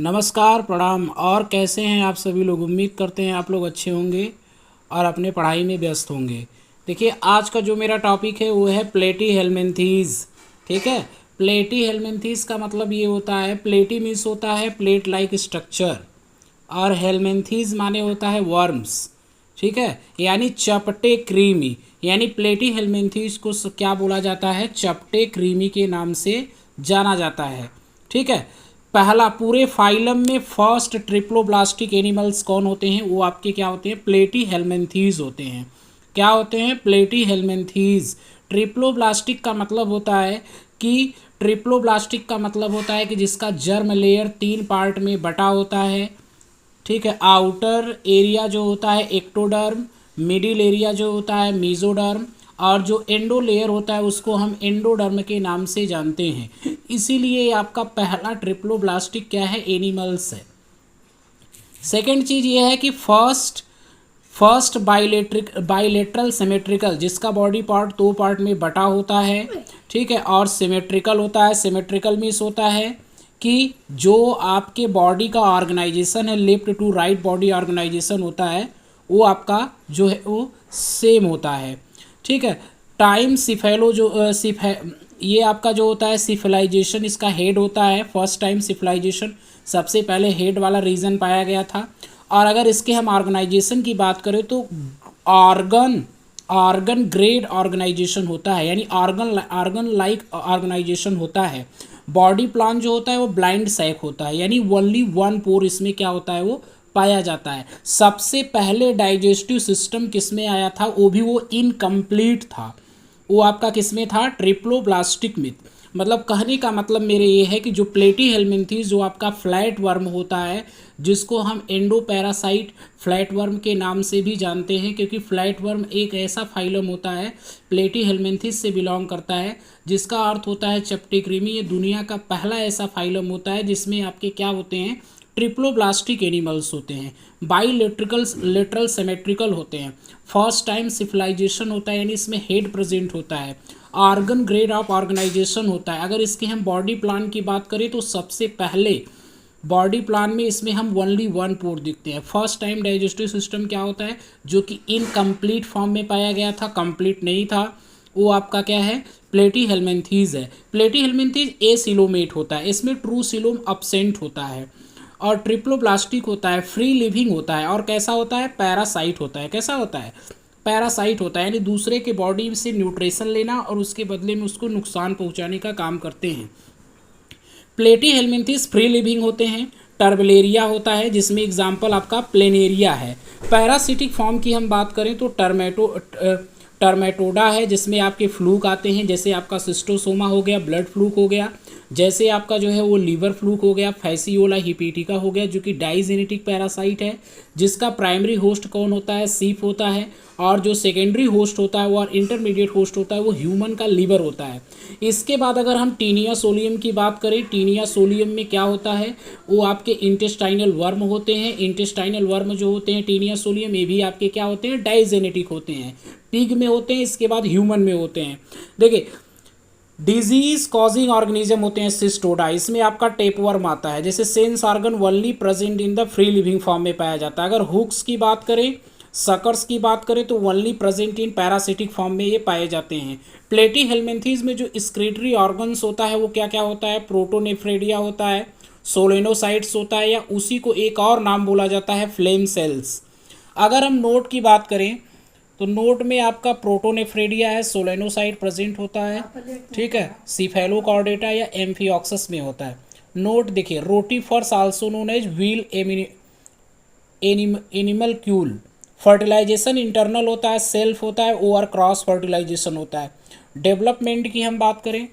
नमस्कार, प्रणाम। और कैसे हैं आप सभी लोग? उम्मीद करते हैं आप लोग अच्छे होंगे और अपने पढ़ाई में व्यस्त होंगे। देखिए, आज का जो मेरा टॉपिक है वो है प्लेटी हेलमिंथीज़। ठीक है। प्लेटी हेलमिंथीज़ का मतलब ये होता है, प्लेटी मीन्स होता है प्लेट लाइक स्ट्रक्चर, और हेलमिंथीज़ माने होता है वर्म्स। ठीक है, यानी चपटे क्रीमी। यानी प्लेटी हेलमिंथीज़ को क्या बोला जाता है? चपटे क्रीमी के नाम से जाना जाता है। ठीक है। पहला पूरे फाइलम में फर्स्ट ट्रिप्लोब्लास्टिक एनिमल्स कौन होते हैं? वो आपके क्या होते हैं? प्लेटी हेलमिंथीज़ होते हैं। क्या होते हैं? प्लेटी हेलमिंथीज़। ट्रिप्लोब्लास्टिक का मतलब होता है कि जिसका जर्म लेयर 3 पार्ट में बटा होता है। ठीक है। आउटर एरिया जो होता है एक्टोडर्म, मिडिल एरिया जो होता है मीजोडर्म, और जो एंडो लेयर होता है उसको हम एंडोडर्म के नाम से जानते हैं। इसीलिए आपका पहला ट्रिप्लोब्लास्टिक क्या है? एनिमल्स है। सेकंड चीज़ ये है कि फर्स्ट बाइलेटरल सिमेट्रिकल, जिसका बॉडी पार्ट 2 पार्ट में बटा होता है। ठीक है। और सिमेट्रिकल होता है। सिमेट्रिकल मीन्स होता है कि जो आपके बॉडी का ऑर्गेनाइजेशन है, left to right body organisation होता है, वो आपका जो है वो सेम होता है। ठीक है। टाइम सिफेलो जो ये आपका जो होता है सिफिलाइजेशन, इसका हेड होता है। फर्स्ट टाइम सिफिलाइजेशन सबसे पहले हेड वाला रीजन पाया गया था। और अगर इसके हम ऑर्गेनाइजेशन की बात करें तो ऑर्गन ऑर्गन ग्रेड ऑर्गेनाइजेशन होता है, यानी ऑर्गन लाइक ऑर्गेनाइजेशन होता है। बॉडी प्लान जो होता है वो ब्लाइंड सैक होता है, यानी ओनली वन पोर इसमें क्या होता है? वो पाया जाता है। सबसे पहले डाइजेस्टिव सिस्टम किसमें आया था? वो इनकम्प्लीट था। वो आपका किसमें था? ट्रिप्लोब्लास्टिक में। मतलब कहने का मतलब मेरे ये है कि जो प्लेटी हेलमिंथीज जो आपका फ्लैट वर्म होता है, जिसको हम एंडोपैरासाइट फ्लैट वर्म के नाम से भी जानते हैं, क्योंकि फ्लैट वर्म एक ऐसा फाइलम होता है, प्लेटी हेलमिंथीज से बिलोंग करता है, जिसका अर्थ होता है चपटे कृमि। ये दुनिया का पहला ऐसा फाइलम होता है जिसमें आपके क्या होते हैं? ट्रिप्लोब्लास्टिक एनिमल्स होते हैं। लेटरल सिमेट्रिकल होते हैं। फर्स्ट टाइम सिफिलाइजेशन होता है, यानी इसमें हेड प्रेजेंट होता है। ऑर्गन ग्रेड ऑफ ऑर्गेनाइजेशन होता है। अगर इसके हम बॉडी प्लान की बात करें तो सबसे पहले बॉडी प्लान में इसमें हम ओनली वन पोर दिखते हैं। फर्स्ट टाइम डाइजेस्टिव सिस्टम क्या होता है? जो कि इनकम्प्लीट फॉर्म में पाया गया था, कंप्लीट नहीं था, वो आपका क्या है? प्लेटी हेलमिंथीज है। प्लेटी हेलमिंथीज एसिलोमेट होता है, इसमें ट्रू सिलोम अपसेंट होता है। और ट्रिप्लोब्लास्टिक होता है, फ्री लिविंग होता है, और कैसा होता है? पैरासाइट होता है। कैसा होता है? पैरासाइट होता है, यानी दूसरे के बॉडी से न्यूट्रिशन लेना और उसके बदले में उसको नुकसान पहुंचाने का काम करते हैं। प्लेटी हेलमिंथीज फ्री लिविंग होते हैं। टर्बलेरिया होता है, जिसमें एग्जाम्पल आपका प्लेनेरिया है। पैरासिटिक फॉर्म की हम बात करें तो टर्मेटोडा है, जिसमें आपके फ्लूक आते हैं, जैसे आपका सिस्टोसोमा हो गया, ब्लड फ्लूक हो गया, जैसे आपका जो है वो लीवर फ्लूक हो गया, फैसियोला हिपेटिका हो गया, जो कि डाइजेनेटिक पैरासाइट है, जिसका प्राइमरी होस्ट कौन होता है? सीप होता है। और जो सेकेंडरी होस्ट होता है वो, और इंटरमीडिएट होस्ट होता है वो ह्यूमन का लीवर होता है। इसके बाद अगर हम टीनिया सोलियम की बात करें, टीनिया सोलियम में क्या होता है? वो आपके इंटेस्टाइनल वर्म होते हैं। इंटेस्टाइनल वर्म जो होते हैं टीनिया सोलियम, ये भी आपके क्या होते हैं? डाइजेनेटिक होते हैं। पिग में होते हैं, इसके बाद ह्यूमन में होते हैं। देखिए, डिजीज कॉजिंग ऑर्गेनिज्म होते हैं सिस्टोडा, इसमें आपका टेपवर्म आता है। जैसे sense organ only present in the free living form में पाया जाता है। अगर हुक्स की बात करें, सकर्स की बात करें, तो only present in parasitic form में ये पाए जाते हैं। प्लेटी हेलमिंथीज में जो स्क्रीटरी ऑर्गन्स होता है वो क्या क्या होता है? प्रोटोनेफ्रेडिया होता है, सोलेनोसाइट्स होता है, या उसी को एक और नाम बोला जाता है फ्लेम सेल्स। अगर हम नोट की बात करें तो नोट में आपका प्रोटोनेफ्रेडिया है, सोलेनोसाइट प्रेजेंट होता है। ठीक है। सिफेलोकॉर्डेटा या एम्फिऑक्सस में होता है। नोट देखिए, rotifers also known as wheel animal क्यूल। फर्टिलाइजेशन इंटरनल होता है, सेल्फ होता है, ओवर क्रॉस फर्टिलाइजेशन होता है। डेवलपमेंट की हम बात करें,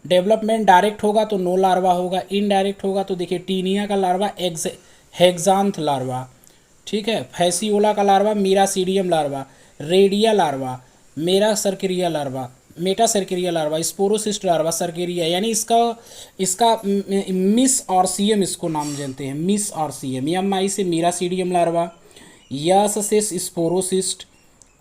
डेवलपमेंट डायरेक्ट होगा तो नो लार्वा होगा, इनडायरेक्ट होगा तो देखिए टीनिया का लार्वा हेक्सांथ लार्वा। ठीक है। फैसियोला का larva miracidium larva, redia larva, metacercaria larva, sporocyst larva, cercaria, यानी इसका इसका मिस ऑर्सियम इसको नाम जानते हैं, मिस ऑर्सियम। एम आई से मीरासीडियम लार्वा, यस से स्पोरोसिस्ट,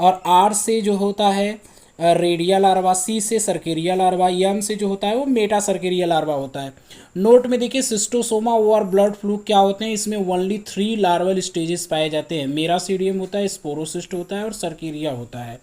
और आर से जो होता है रेडिया लार्वा, सी से सर्केरिया लार्वा, एम से जो होता है वो मेटा सर्केरिया लार्वा होता है। नोट में देखिए सिस्टोसोमा और ब्लड फ्लूक क्या होते हैं, इसमें ओनली 3 लार्वल स्टेजेस पाए जाते हैं। मेरासीडियम होता है, स्पोरोसिस्ट होता है और सर्केरिया होता है।